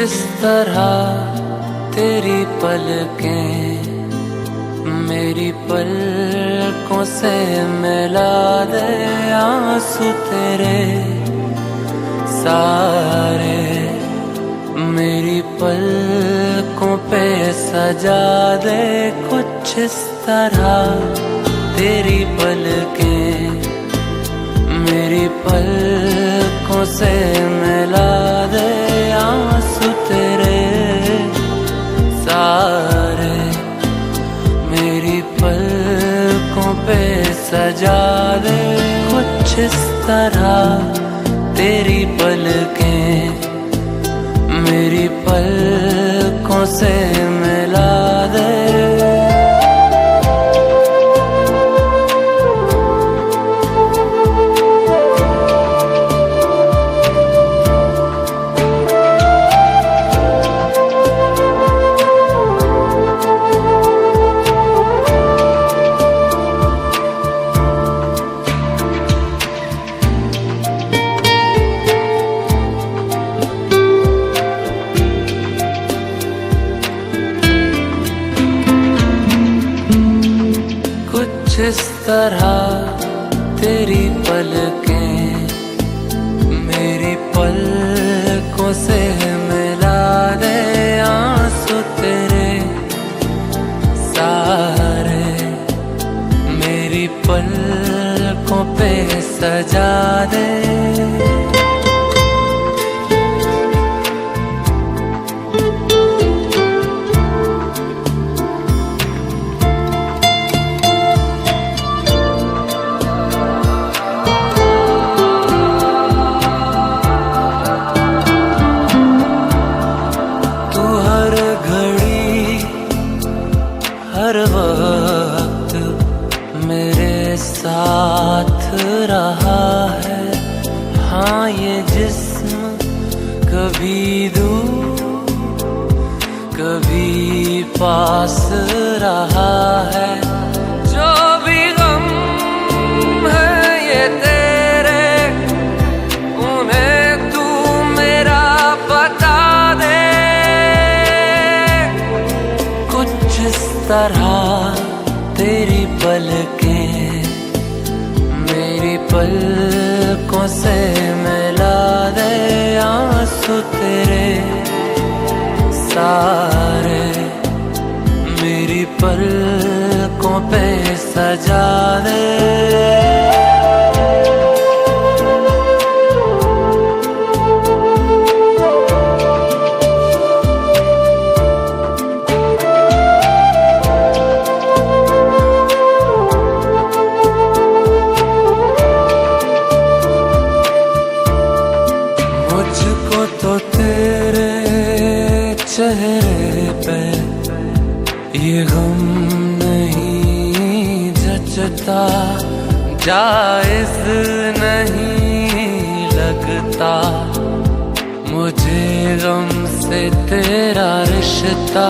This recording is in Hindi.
इस तरह तेरी पलकें मेरी पलकों से मिला दे, आंसू तेरे सारे मेरी पलकों पे सजा दे। कुछ इस तरह तेरी पलकें मेरी पलकों से मिला दे, आंसू तेरे सारे मेरी पलकों पे सजा दे। कुछ इस तरह तेरी पलकें मेरी पलकों से मिला दे। इस तरह तेरी पलकें मेरी पलकों से मिला दे, आंसू तेरे सारे मेरी पलकों पे सजा दे। हर वक्त मेरे साथ रहा है, हाँ ये जिस्म कभी दूर कभी पास रहा है। जो भी गम है ये तेरे उन्हें तू मेरा बता दे। कुछ इस तरह तेरी पलकें मेरी पलकों से मिला दे, आंसू तेरे सारे मेरी पलकों पे सजा दे। मुझको तो तेरे चेहरे पे ये गम नहीं जचता, जायज नहीं लगता मुझे गम से तेरा रिश्ता।